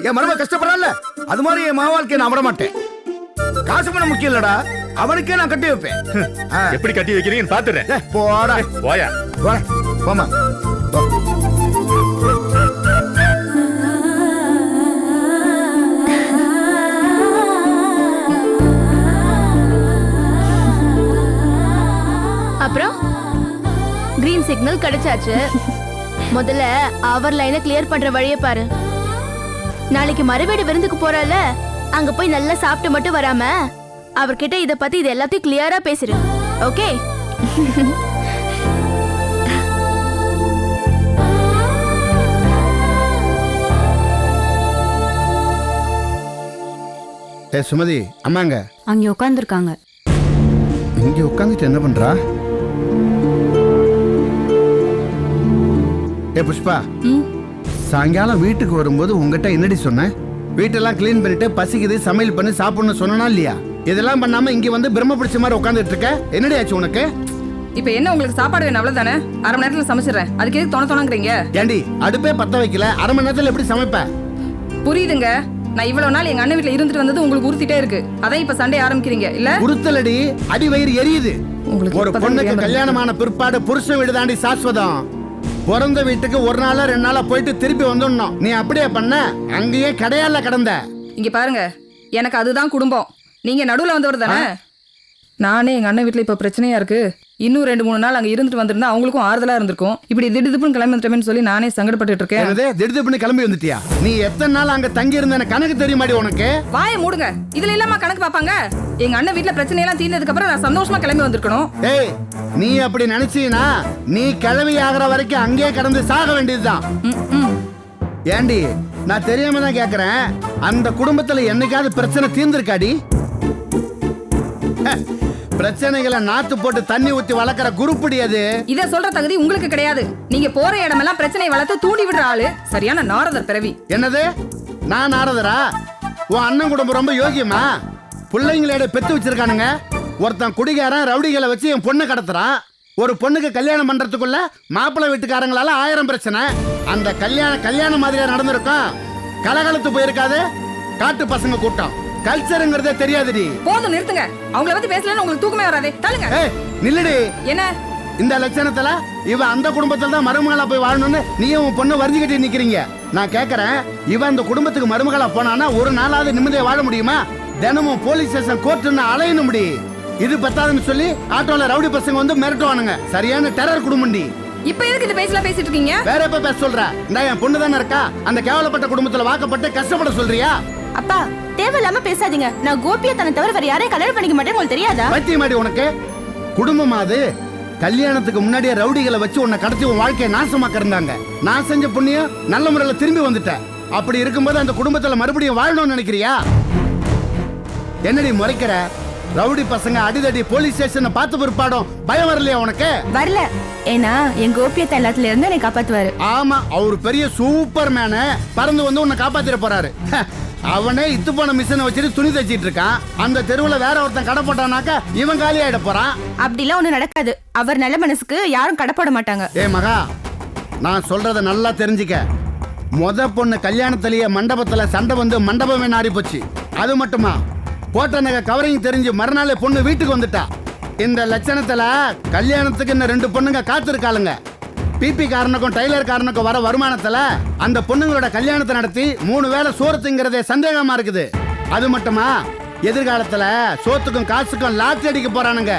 என் மருமக கஷ்டப்படுறான்ல அது மாதிரி என் வாழ்க்கையை நான் விட மாட்டேன். காசு பணம் முக்கியம் இல்லடா, அவனுக்கே நான் கட்டி வைப்பேன். எப்படி கட்டி வைக்கிறீங்கன்னு பாத்துறேன். போடா போயா போமா. அப்புறம் கிரீன் சிக்னல் கிடைச்சாச்சு. முதல்ல அவர் லைனை கிளியர் பண்ற வழியை பாரு. நாளைக்கு மறுவீடு விருந்துக்கு போறல, அங்க போய் நல்லா சாப்பிட்டு மட்டும் வராம அவர்கிட்ட இத பத்தி இது எல்லாத்தையும் கிளியரா பேசிரு. ஓகே? சுமதி அம்மாங்க அங்க உட்கார்ந்துருக்காங்க. இங்க உட்காந்துட்டு என்ன பண்றா? புஷ்பா, சாயங்காலம் வீட்டுக்கு வரும்போது உங்ககிட்ட என்னடி சொன்னேன்? வீட்டெல்லாம் கிளீன் பண்ணிட்டு பசிக்குது சமையல் பண்ணி சாப்பிடணும்னு சொன்னா இல்லையா? இதெல்லாம் பண்ணாம இங்க வந்து பிரம்ம பிடிச்ச மாதிரி உட்காந்துட்டு இருக்க. என்னடி ஆச்சு உனக்கு? இப்ப என்ன உங்களுக்கு சாப்பாடு வேணும் அவ்வளவுதானே? அரை மணி நேரத்துல சமைச்சிடுறேன். அதுக்கு எதுக்கு தோணங்கிறீங்க? ஏண்டி அடுப்பே பத்த வைக்கல, அரை மணி நேரத்துல எப்படி சமைப்ப? புரியுதுங்க. நான் இவ்வளவு நாள் எங்க அண்ணன் வீட்டுல இருந்துட்டு வந்தது உங்களுக்கு உறுத்திட்டே இருக்கு. அதான் இப்ப சண்டே ஆரம்பிக்கிறீங்க இல்ல? உறுத்தலடி, அடி வயிறு எரியுது. ஒரு பொண்ணுக்கு கல்யாணமான பிற்பாடு புருஷன் வீடு தாண்டி சாஸ்வதம். பிறந்த வீட்டுக்கு ஒரு நாளா 2 நாளா போயிட்டு திருப்பி வந்துடணும். நீ அப்படியே பண்ண, அங்கேயே கடையால கடந்த. இங்க பாருங்க, எனக்கு அதுதான் குடும்பம். நீங்க நடுவுல வந்தவர் தானே. நானே எங்க அண்ணன் வீட்டுல இப்ப பிரச்சனையா இருக்கு, இன்னும் 2-3 நாள் அங்க இருந்துட்டு வந்திருந்தா அவங்களுக்கும் ஆறுதலா இருந்திருக்கும். இப்படி திடுதிப்புன்னு கிளம்பி வந்துட்டேன்னு சொல்லி நானே சங்கடப்பட்டு இருக்கேன். திடுதிப்புன்னு கிளம்பி வந்துட்டியா? நீ எத்தனை நாள் அங்க தங்கி இருந்த கணக்கு தெரியுமாடி உனக்கு? வாயை மூடுங்க. இதுல இல்லாம கணக்கு பாப்பாங்க. எங்க அண்ணன் வீட்டுல பிரச்சனை எல்லாம் தீர்ந்ததுக்கு அப்புறம் நான் சந்தோஷமா கிளம்பி வந்திருக்கணும். ஏய், நீ அப்படி நினைச்சீனா நீ கிளவி ஆகிற வரைக்கும் அங்கேயே கடந்து சாக வேண்டியதுதான். ஏண்டி, நான் தெரியாம தான் கேக்குறேன். அந்த குடும்பத்துல என்னைக்காவது பிரச்சனை தீர்ந்திருக்காடி? பிரச்சனைகளை நாத்து போட்டு தண்ணி ஊத்தி வளர்க்கிற குருப்படி அது. இத சொல்ற தகுதி உங்களுக்கு கிடையாது. நீங்க போற இடமெல்லாம் பிரச்சனை வளர்த்து தூண்டி விடுற ஆளு சரியான நாரதர் பிறவி. என்னது? நான் நாரதரா? உன் அண்ணன் குடும்பம் ரொம்ப யோகியமா? பிள்ளைங்களோட பெத்து வச்சிருக்கானுங்க. ஒருத்தன் குடிகாரன் ரவுடிகளை வச்சு என் பொண்ணு கடத்துறான். ஒரு பொண்ணுக்கு கல்யாணம் பண்றதுக்குள்ள மாப்பிள்ளை வீட்டுக்காரங்களால 1000 பிரச்சனை. அந்த கல்யாணம் மாதிரியா நடந்திருக்கும். கலகலத்து போயிருக்காது. காட்டு பசங்க கூட்டம். கல்ச்சருங்கிறதே தெரியாதுடி. போதும் நிறுத்துங்க. அவங்கள பத்தி பேசலன்னு உங்களுக்கு தூக்கமே வராதே. தள்ளுங்க. நில்லுடி. என்ன இந்த லட்சணத்துல இவ அந்த குடும்பத்துல தான் மருமகளா போய் வாழணும்னு நீயும் உன் பொண்ணு வருதி கட்டி நிக்கிறீங்க. நான் கேக்குறேன், இவ அந்த குடும்பத்துக்கு மருமகளா போனானா ஒரு நாளாவது நிம்மதியா வாழ முடியுமா? தினமும் போலீஸ் ஸ்டேஷன் கோர்ட்டுன்னு அலையணும் முடி. இது பத்தாதுன்னு சொல்லி ஆட்டோல ரவுடி பசங்க வந்து மிரட்டுவானுங்க. சரியான டெரர் குடும்பம்டி. இப்ப எதுக்கு இந்த பேசலாம் பேசிட்டு இருக்கீங்க? வேற எப்ப பேச சொல்ற? இந்த என் பொண்ணு தானே இருக்கா. அந்த கேவலப்பட்ட குடும்பத்துல வாக்கப்பட்டு கஷ்டப்பட சொல்றியா? அப்பா, தேவையில்லாம பேசாதீங்க. நான் கோபியை தன்னை தவிர வேற யாரையும் கல்யாணம் பண்ணிக்க மாட்டேன். உங்களுக்கு தெரியாதா? பத்தியமாடி உனக்கு குடும்பமா அது? கல்யாணத்துக்கு முன்னாடியே ரவுடிகளை வச்சு உன்னை கடத்தி உன் வாழ்க்கையை நாசமாக்க இருந்தாங்க. நான் செஞ்ச புண்ணியம் நல்ல முறையில் திரும்பி வந்துட்டேன். அப்படி இருக்கும்போது அந்த குடும்பத்துல மறுபடியும் வாழணும்னு நினைக்கிறியா? என்னடி முறைக்கிற? ரவுடி பசங்க அடிதடி போலீஸ் ஸ்டேஷன் பார்த்து பிற்பாடும் பயம் வரலையா உனக்கு? வரல. ஏன்னா என் கோபியத்தை எல்லாத்துல இருந்து என்னை காப்பாத்துவாரு. ஆமா, அவரு பெரிய சூப்பர் மேனு. பறந்து வந்து உன்னை காப்பாத்திர போறாரு. அவனே இத்து போன மிஷினை வச்சுட்டு துணி தச்சிட்டு இருக்கான். அந்த தெருவுல வேற ஒருத்தன் கடை போட்டானாக்கா இவன் காலி ஆயிட போறான். அப்படிலாம் ஒண்ணு நடக்காது. அவர் நல்ல மனசுக்கு யாரும் கடை போட மாட்டாங்க. ஏ மகா, நான் சொல்றத நல்லா தெரிஞ்சுக்க. முத பொண்ணு கல்யாணத்திலேயே மண்டபத்துல சண்டை வந்து மண்டபமே நாரி போச்சு. அது மட்டுமா, போட்ட நகை கவரிங் தெரிஞ்சு மறுநாளே பொண்ணு வீட்டுக்கு வந்துட்டா. இந்த லட்சணத்துல கல்யாணத்துக்கு இன்னும் 2 பொண்ணுங்க காத்திருக்காளுங்க. பிபி காரனுக்கும் டைலர் காரனுக்கும் வர வருமானத்துல அந்த பொண்ணுங்களோட கல்யாணத்தை நடத்தி 3 வேளை சோறு திங்கிறதே சந்தேகமா இருக்குது. அது மட்டுமா, எதிர்காலத்துல சோத்துக்கும் காசுக்கும் லாட்சி அடிக்க போறானுங்க.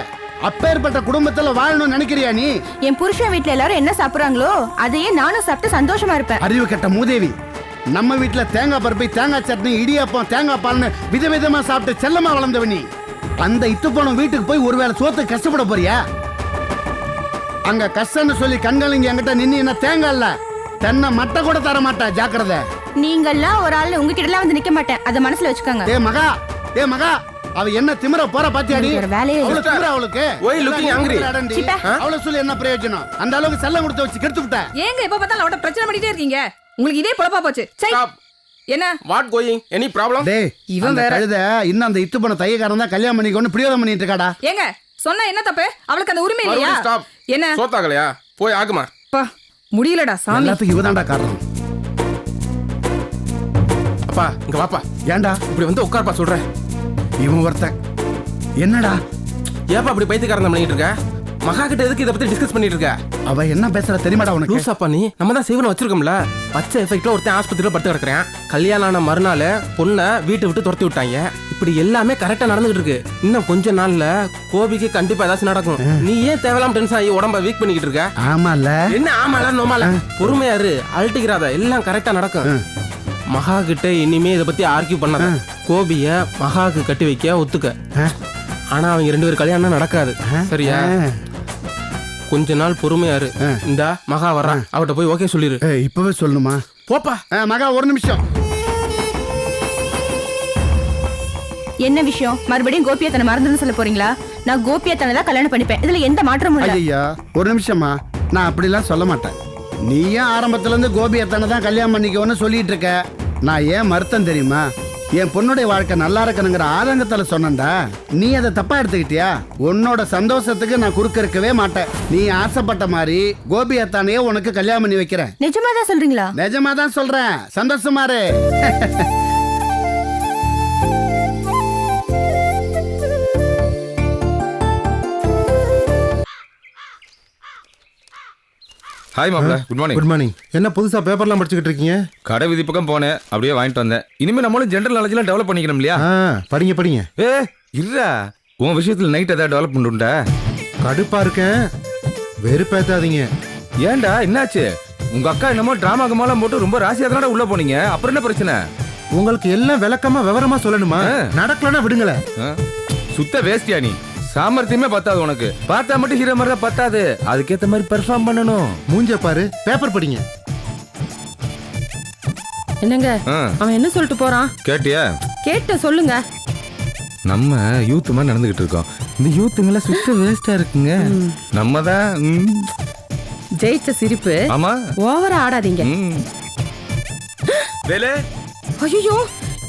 அப்பேற்பட்ட குடும்பத்துல வாழணும்னு நினைக்கிறியா நீ? என் புருஷன் வீட்டுல எல்லாரும் என்ன சாப்பிடுறாங்களோ அதையே நானும் சாப்பிட்டு சந்தோஷமா இருப்பேன். அறிவு கட்ட மூதேவி. நம்ம வீட்டுல தேங்காய் பருப்பி, தேங்காய் சட்னி, இடியாப்பம், தேங்காய் பால்னு விதவிதமா சாப்பிட்டு செல்லமா வளர்ந்தவ நீ. அந்த இத்து போன வீட்டுக்கு போய் ஒருவேளை சோத்து கஷ்டப்பட போறியா? அங்க கஷ்டம்னு சொல்லி கண்காலிங்க என்கிட்ட நின்னு என்ன தேங்காய் இல்ல தென்னை மட்டை கூட தர மாட்டா. ஜாக்கிரதை. நீங்கெல்லாம் ஒரு ஆள் உங்ககிட்ட எல்லாம் வந்து நிக்க மாட்டேன். அத மனசுல வச்சுக்கோங்க. ஏ மகா, அவ என்ன திமிர போற பாத்தியாடி? அவளுக்கு அவள சொல்லி என்ன பிரயோஜனம்? அந்த அளவுக்கு செல்லம் கொடுத்து வச்சு கெடுத்து விட்ட. ஏங்க எப்ப பார்த்தாலும் அவட்ட பிரச்சனை பண்ணிட்டே இருக்கீங்க? உங்களுக்கு இதே பொழப்பா போச்சு. என்ன வாட் கோயிங் எனி ப்ராப்ளம்? டேய், இவன் வேற கழுத இன்னும் அந்த இத்து பண்ண தையக்காரன் தான் கல்யாணம் பண்ணிக்கொண்டு பிரியோதம் பண்ணிட்டு இருக்காடா. ஏங்க சொன்னா என்ன தப்பு? அவளுக்கு அந்த உரிமை இல்லையா? என்ன சோத்தாகலையா? போய் ஆகுமா. முடியலடா சாமி. எல்லாத்துக்கும் இவதான்டா காரணம். அப்பா இங்க வாப்பா. ஏன்டா இப்படி வந்து உட்காருப்பா சொல்றேன். இவன் ஒருத்தன் என்னடா ஏப்பா அப்படி பைத்தியக்காரன் பண்ணிட்டு இருக்க? மகா கிட்ட எதுக்கு இதை பத்தி டிஸ்கஸ் பண்ணிட்டு இருக்க? அவ என்ன பேசுற தெரியுமாடா உனக்கு? லூசாப்பா நீ. நம்ம தான் சேவனை வச்சிருக்கோம்ல. பச்சை எஃபெக்ட்ல ஒருத்தன் ஆஸ்பத்திரியில படுத்து கிடக்குறேன். கல்யாணம் ஆன மறுநாள் பொண்ணை வீட்டை விட்டு துரத்தி விட்டாங்க. இப்படி எல்லாமே கரெக்டா நடந்துகிட்டு இருக்கு. இன்னும் கொஞ்ச நாள்ல கோபிக்கு கண்டிப்பா ஏதாச்சும் நடக்கும். நீ ஏன் தேவையில்லாம டென்ஷன் ஆகி உடம்ப வீக் பண்ணிக்கிட்டு இருக்க? ஆமால என்ன ஆமால நோமால? பொறுமையா இரு, அழட்டிக்கிறாத, எல்லாம் கரெக்டா நடக்கும். மகா கிட்ட இனிமே இதை பத்தி ஆர்கியூ பண்ணாத. கோபிய மகாக்கு கட்டி வைக்க ஒத்துக்க. ஆனா அவங்க 2 பேரும் கல்யாணம் நடக்காது. சரியா? கொஞ்ச நாள் பொறுமையா இரு. இந்த மகா வர்றான், அவட்ட போய் ஓகே சொல்லிரு. இப்பவே சொல்லணுமா? போப்பா. மகா ஒரு நிமிஷம். என்ன விஷயம்? மறுபடியும் கோபியத்தனை மறந்துன்னு சொல்ல போறீங்களா? நான் கோபியத்தனை தான் கல்யாணம் பண்ணிப்பேன். இதுல எந்த மாற்றமும் இல்ல. ஐயா ஒரு நிமிஷமா, நான் அப்படிலாம் சொல்ல மாட்டேன். நீ ஏன் ஆரம்பத்துல இருந்து கோபியத்தனை தான் கல்யாணம் பண்ணிக்கோன்னு சொல்லிட்டு இருக்க? நான் ஏன் மறுத்தம் தெரியுமா? என் பொண்ணுடைய வாழ்க்கை நல்லா இருக்கணுங்கிற ஆதங்கத்துல சொன்னேன்டா. நீ அதை தப்பா எடுத்துக்கிட்டியா? உன்னோட சந்தோஷத்துக்கு நான் குறுக்க இருக்கவே மாட்டேன். நீ ஆசைப்பட்ட மாதிரி கோபியத்தானையே உனக்கு கல்யாணம் பண்ணி வைக்கிறேன். நிஜமா தான் சொல்றீங்களா? நிஜமா தான் சொல்றேன். சந்தோஷமாரு. ஹாய் மாப்ள, குட் மார்னிங். Good morning. என்ன புதுசா பேப்பர்லாம் படிச்சுக்கிட்டு இருக்கீங்க? கடை விதி பக்கம் போனேன், அப்படியே வாங்கிட்டு வந்தேன். இனிமே நம்மளும் ஜென்ரல் நாலேஜ்லாம் டெவலப் பண்ணிக்கணும் இல்லையா? படிங்க படிங்க. இல்ல உன் விஷயத்துல நைட் ஏதாவது டெவலப் பண்ணுண்டா? கடுப்பா இருக்கேன், வெறுப்பேத்தாதீங்க. ஏன்டா என்னாச்சு? உங்க அக்கா என்னமோ டிராமா கமாலாம் போட்டு ரொம்ப ராசியா தானடா உள்ள போனீங்க. அப்புறம் என்ன பிரச்சனை? உங்களுக்கு எல்லாம் விளக்கமா விவரமா சொல்லணுமா? நடக்கலன்னா விடுங்களேன். சுத்த வேஸ்டியா நீ? சாமர்த்தியமே பத்தாது உனக்கு. பார்த்தா மட்டும் ஹீரோ மாதிரி தான் பத்தாது, அதுக்கேத்த மாதிரி பெர்ஃபார்ம் பண்ணணும். மூஞ்ச பாரு, பேப்பர் படிங்க. என்னங்க அவன் என்ன சொல்லிட்டு போறான்? கேட்டியா? கேட்ட சொல்லுங்க. நம்ம யூத் மாதிரி நடந்துகிட்டு இருக்கோம். இந்த யூத்துங்கெல்லாம் சுத்த வேஸ்டா இருக்குங்க. நம்ம தான் ஜெயிச்ச சிரிப்பு. ஆமா, ஓவரா ஆடாதீங்க. வேலே. ஐயோ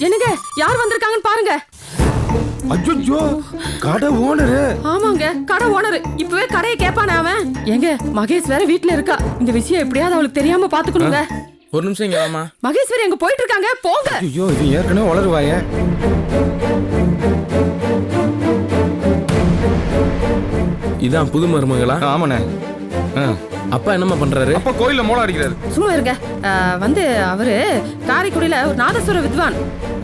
என்னங்க யார் வந்திருக்காங்கன்னு பாருங்க. அச்சோ, கடை ஓனரு. ஆமாங்க, கடை ஓனர். இப்பவே கடையை கேட்பானே அவன். எங்க மகேஷ் வேற வீட்ல இருக்கா. இந்த விஷயம் எப்படியாவது அவளுக்கு தெரியாம பாத்துக்கணுங்க. ஒரு நிமிஷம் இங்க வாமா. மகேஸ்வரி எங்க போயிட்டு இருக்காங்க, போங்க. ஐயோ, இது ஏற்கனவே வளருவாய. இதான் புது மருமகளா? ஆமாண்ணே. அப்பா என்னம்மா பண்றாரு? அப்பா கோயில்ல மோளம் அடிக்கிறாரு. சும்மா இருங்க. வந்து அவரு காரைக்குடியில ஒரு நாதஸ்வர வித்வான்.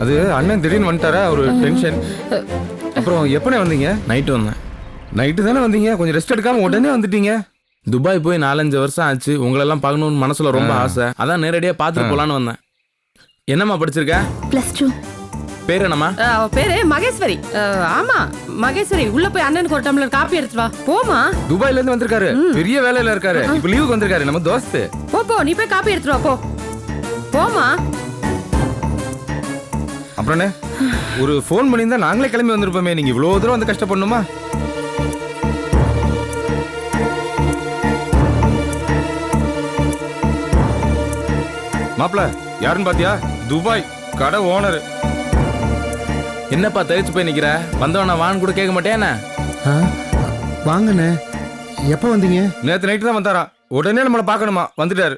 அது அண்ணன் திடீர்னு வந்துட்டாரா, ஒரு டென்ஷன். அப்புறம் எப்பனே வந்தீங்க? நைட்டு வந்தேன். நைட்டு தானே வந்தீங்க, கொஞ்சம் ரெஸ்ட் எடுக்காம உடனே வந்துட்டீங்க. துபாய் போய் 4-5 வருஷம் ஆச்சு. உங்களெல்லாம் பார்க்கணும்னு மனசுல ரொம்ப ஆசை. அதான் நேரடியா பார்த்துட்டு போலான்னு வந்தேன். என்னம்மா படிச்சிருக்க? +2. பேர் என்னம்மா? அவ பேரு மகேஸ்வரி. ஆமா மகேஸ்வரி, உள்ள போய் அண்ணனுக்கு ஒரு டம்ளர் காப்பி எடுத்துட்டு வா. போமா. துபாய்ல இருந்து வந்திருக்காரு, பெரிய வேலையில இருக்காரு. இப்ப லீவுக்கு வந்திருக்காரு நம்ம தோஸ்து. போ நீ போய் காப்பி எடுத்துட்டு வா. போமா. அப்புறம் ஒரு ஃபோன் பண்ணியிருந்தா நாங்களே கிளம்பி வந்திருப்போமே. நீங்க இவ்வளவு தூரம் வந்து கஷ்டப்படணுமா? மாப்ள யாருன்னு பாத்தியா? துபாய் கடை ஓனர். என்னப்பா தயிச்சு போய் நிக்கிற? வந்தவன வான் கூட கேட்க மாட்டேன். வாங்கண்ணே. எப்போ வந்தீங்க? நேத்து நைட்டு தான் வந்தாரா. உடனே நம்மளை பார்க்கணுமா, வந்துட்டாரு.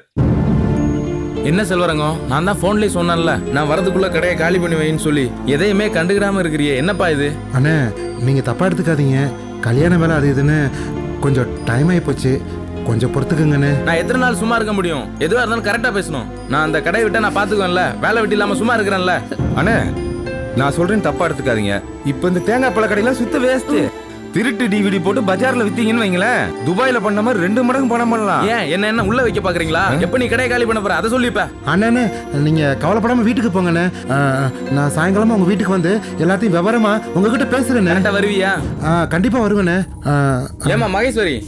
என்ன செல்வரங்கம், நான் தான் போன்லயே சொன்னேன்ல, நான் வரதுக்குள்ள கடையை காலி பண்ணி வைன்னு சொல்லி. எதையுமே கண்டுக்கிடாம இருக்கிறியே, என்னப்பா இது? அண்ணே நீங்க தப்பா எடுத்துக்காதீங்க. கல்யாண வேலை அது இதுன்னு கொஞ்சம் டைம் ஆகி போச்சு, கொஞ்சம் பொறுத்துக்குங்கண்ணே. நான் எத்தனை நாள் சும்மா இருக்க முடியும்? எதுவா இருந்தாலும் கரெக்டா பேசணும். நான் அந்த கடையை விட்டா நான் பாத்துக்குவேன்ல, வேலை வெட்டி இல்லாம சும்மா இருக்கிறேன்ல. அண்ணே நான் சொல்றேன், தப்பா எடுத்துக்காதீங்க. இப்ப இந்த தேங்காய் பழ கடையெல்லாம் சுத்த வேஸ்ட். திருட்டு டிவிடி போட்டு பஜார்ல வித்தீங்கன்னு வைங்களேன், துபாயில பண்ண மாதிரி 2 மடங்கு பணம் பண்ணலாம். ஏன் என்ன உள்ள வைக்க பாக்குறீங்களா? எப்ப நீ கடையை காலி பண்ண போற அதை சொல்லிப்ப. அண்ணே நீங்க கவலைப்படாம வீட்டுக்கு போங்கண்ணே. நான் சாயங்காலமா உங்க வீட்டுக்கு வந்து எல்லாத்தையும் விவரமா உங்ககிட்ட பேசுறேண்ணே. கரெக்டா வருவியா? கண்டிப்பா வருவேண்ணே. ஏமா மகேஸ்வரி,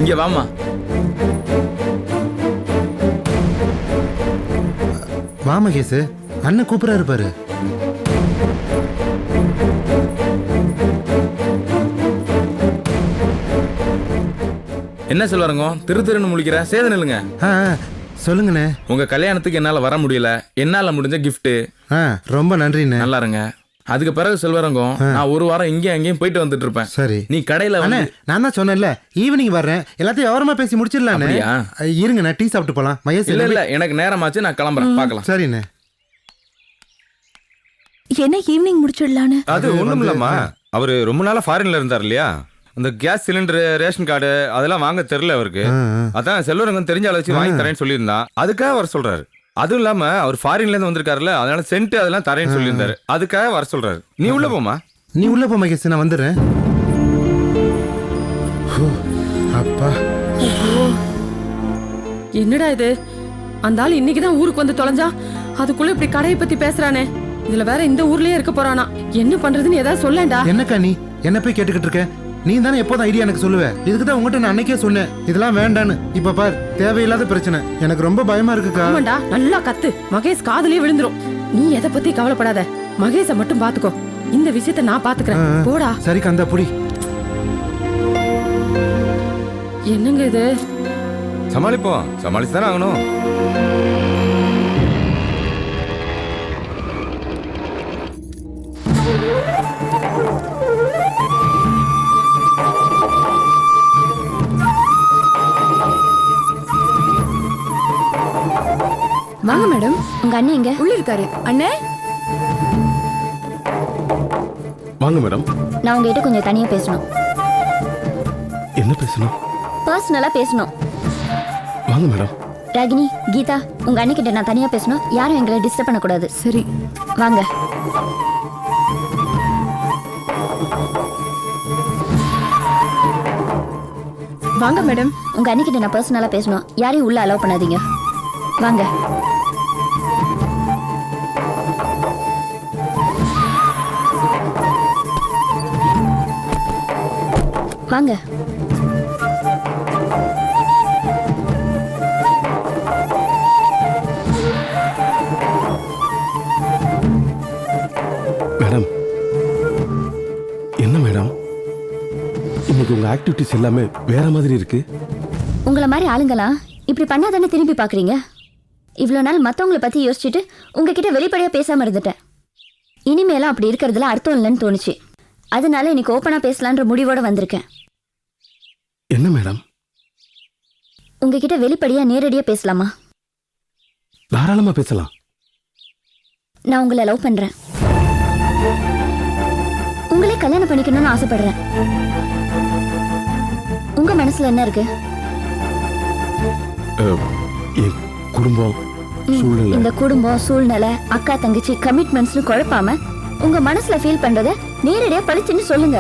இங்க வாமா. வா மகேஷ், அண்ணன் கூப்பிடாரு பாரு. என்ன செல்வரங்கம் திருன்னு முழிக்கிற? சேத நில்லுங்க. சொல்லுங்கண்ணே. உங்க கல்யாணத்துக்கு என்னால வர முடியல, என்னால முடிஞ்ச கிஃப்ட். ரொம்ப நன்றிண்ணே. நல்லா இருங்க. அதுக்கு பிறகு செல்வரங்கம், நான் ஒரு வாரம் இங்கேயும் அங்கேயும் போயிட்டு வந்துட்டு இருப்பேன். சரி. நீ கடையில அண்ணே நான் தான் சொன்னேன்ல, ஈவினிங் வர்றேன், எல்லாத்தையும் விவரமா பேசி முடிச்சிடலாண்ணே. இருங்கண்ணே, டீ சாப்பிட்டு போலாம். மகேஷ் இல்ல எனக்கு நேரமாச்சு, நான் கிளம்புறேன், பார்க்கலாம். சரிண்ணே. என்ன ஈவினிங் முடிச்சிடலான்னு? அது ஒண்ணும் இல்லம்மா, அவரு ரொம்ப நாளா ஃபாரின்ல இருந்தார் இல்லையா, அந்த கேஸ் சிலிண்டர் ரேஷன் கார்டு அதெல்லாம் வாங்க தெரியல அவருக்கு. அதான் செல்வரங்கம் தெரிஞ்ச ஆளை வச்சு வாங்கி தரேன்னு சொல்லியிருந்தான், அதுக்காக வர சொல்றாரு. அதுவும் இல்லாம அவர் ஃபாரின்ல இருந்து வந்திருக்காருல்ல, அதனால சென்ட் அதெல்லாம் தரேன்னு சொல்லியிருந்தாரு, அதுக்காக வர சொல்றாரு. நீ உள்ள போமா. நீ உள்ள போ மகேஷ், நான் வந்துடுறேன். ஹோ, அப்பா என்னடா இது, அந்த ஆள் இன்னைக்குதான் ஊருக்கு வந்து தொலைஞ்சா, அதுக்குள்ள இப்படி கடையை பத்தி பேசுறானே. இதுல வேற இந்த ஊர்லயே இருக்க போறானா, என்ன பண்றதுன்னு ஏதாவது சொல்லேன்டா. என்னக்கா நீ என்ன போய் கேட்டுக்கிட்டு இருக்க? நீ தானே எப்போதும் ஐடியா எனக்கு சொல்லுவ. இதுக்கு தான் உங்ககிட்ட நான் அன்னைக்கே சொன்னேன் இதெல்லாம் வேண்டான்னு. இப்ப பார், தேவையில்லாத பிரச்சனை. எனக்கு ரொம்ப பயமா இருக்குக்கா. ஆமாண்டா, நல்லா கத்து, மகேஷ் காதுலயே விழுந்துரும். நீ எதை பத்தி கவலைப்படாத, மகேஷ மட்டும் பாத்துக்கோ. இந்த விஷயத்த நான் பாத்துக்கிறேன். போடா. சரி கந்தா, புடி. என்னங்க இது? சமாளிப்போம், சமாளிச்சு தானே ஆகணும். வாங்க மேடம். உங்க அண்ணன் எங்க? உள்ள இருக்காரு. அண்ணே வாங்க மேடம். நான் உங்ககிட்ட கொஞ்சம் தனியா பேசணும். என்ன பேசணும்? பர்சனலா பேசணும். வாங்க மேடம். ராகினி, கீதா, உங்க அண்ணன்கிட்ட நான் தனியா பேசணும். யாரும் எங்களை டிஸ்டர்ப் பண்ணக்கூடாது. சரி வாங்க. வாங்க மேடம். உங்க அண்ணன்கிட்ட நான் பர்சனலா பேசணும். யாரையும் உள்ள அலோவ் பண்ணாதீங்க. வாங்க. வாங்க. மேடம், என்ன மேடம் இன்னைக்கு உங்க ஆக்டிவிட்டிஸ் எல்லாமே வேற மாதிரி இருக்கு. உங்களை மாதிரி ஆளுங்களாம் இப்படி பண்ணாதானே திரும்பி பாக்குறீங்க. இவ்வளோ நாள் மற்றவங்களை பத்தி யோசிச்சுட்டு உங்ககிட்ட வெளிப்படையா பேசாம இருந்துட்டேன். இனிமேலாம் அப்படி இருக்கிறதுல அர்த்தம் இல்லைன்னு தோணுச்சு. அதனால இன்னைக்கு ஓப்பனா பேசலான்ற முடிவோட வந்திருக்கேன். என்ன மேடம்? உங்ககிட்ட வெளிப்படையா நேரடியா பேசலாமா? தாராளமா பேசலாம். நான் உங்களை லவ் பண்றேன். உங்களே கல்யாணம் பண்ணிக்கணும்னு ஆசைப்படுறேன். உங்க மனசுல என்ன இருக்கு? என் குடும்பம் சூழ்நிலை. இந்த குடும்பம், சூழ்நிலை, அக்கா தங்கச்சி, கமிட்மெண்ட்ஸ்னு குழப்பாம உங்க மனசுல ஃபீல் பண்றத நேரடியா படிச்சுன்னு சொல்லுங்க.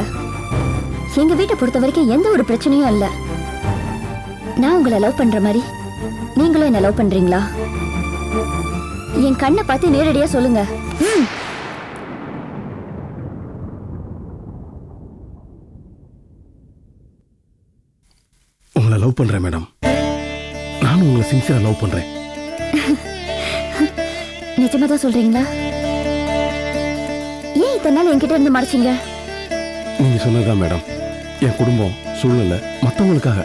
எங்க வீட்டை பொறுத்த வரைக்கும் எந்த ஒரு பிரச்சனையும் இல்ல. நான் உங்களை லவ் பண்ற மாதிரி நீங்களும் என்ன லவ் பண்றீங்களா? என் கண்ணை பார்த்து நேரடியா சொல்லுங்க. உங்களை லவ் பண்றேன் மேடம். நானும் உங்களை சின்சியரா லவ் பண்றேன். நிஜமா தான் சொல்றீங்களா? ஏன் இத்தனை நாள் என்கிட்ட இருந்து மறைச்சிங்க? நீங்க சொன்னதுதான் மேடம். என் குடும்பம், சூழ்நிலை, மத்தவங்களுக்காக.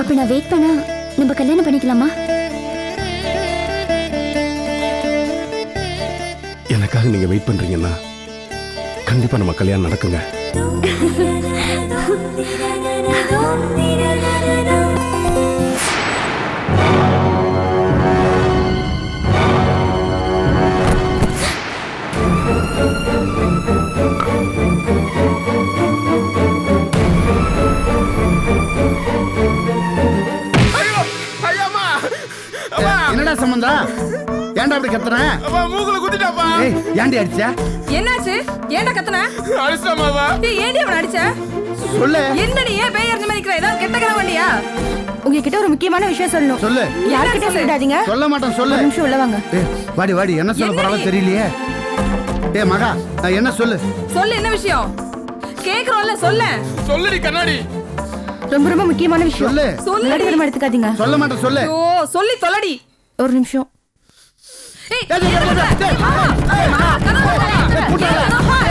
அப்ப நான் வெயிட் பண்ணா நம்ம கல்யாணம் பண்ணிக்கலாமா? எனக்காக நீங்க வெயிட் பண்றீங்கன்னா கண்டிப்பா நம்ம கல்யாணம் நடக்குங்க. என்னடா சம்பந்தா? ஏன்டா அப்படி கத்துற? மூக்குல குத்திட்டாப்பா. ஏய், ஏன்டி அடிச்ச? என்னாச்சு? ஏன்டா கத்துன? அடிச்சாமாவா? டேய், ஏன்டி அவன அடிச்ச? சொல்லு. என்னடி ஏன் பேய் அறிஞ்ச மாதிரி நிக்கிற? ஏதாவது கெட்ட கனவு வண்டியா? உங்ககிட்ட ஒரு முக்கியமான விஷயம் சொல்லணும். சொல்லு. யார்கிட்ட சொல்லிடாதீங்க. சொல்ல மாட்டேன், சொல்லு. ஒரு நிமிஷம் உள்ள வாங்க. ஏய், வாடி வாடி, என்ன சொல்ல போறாலும் தெரியலையே. டேய் மகா, நான் என்ன சொல்லு? சொல்லு, என்ன விஷயம்? கேக்குறோம்ல, சொல்ல. சொல்லுடி கண்ணாடி. ரொம்ப ரொம்ப முக்கியமான விஷயம். சொல்லு. சொல்லு. விளையாட்டுத்தனமா எடுத்துக்காதீங்க. சொல்ல மாட்டேன், சொல்லு. ஓ, சொல்லி தொலைடி. ஒரு நிமிஷம். ஏய், ஏய், ஏய், ஏய், ஏய், ஏய், கதவு திறக்காத.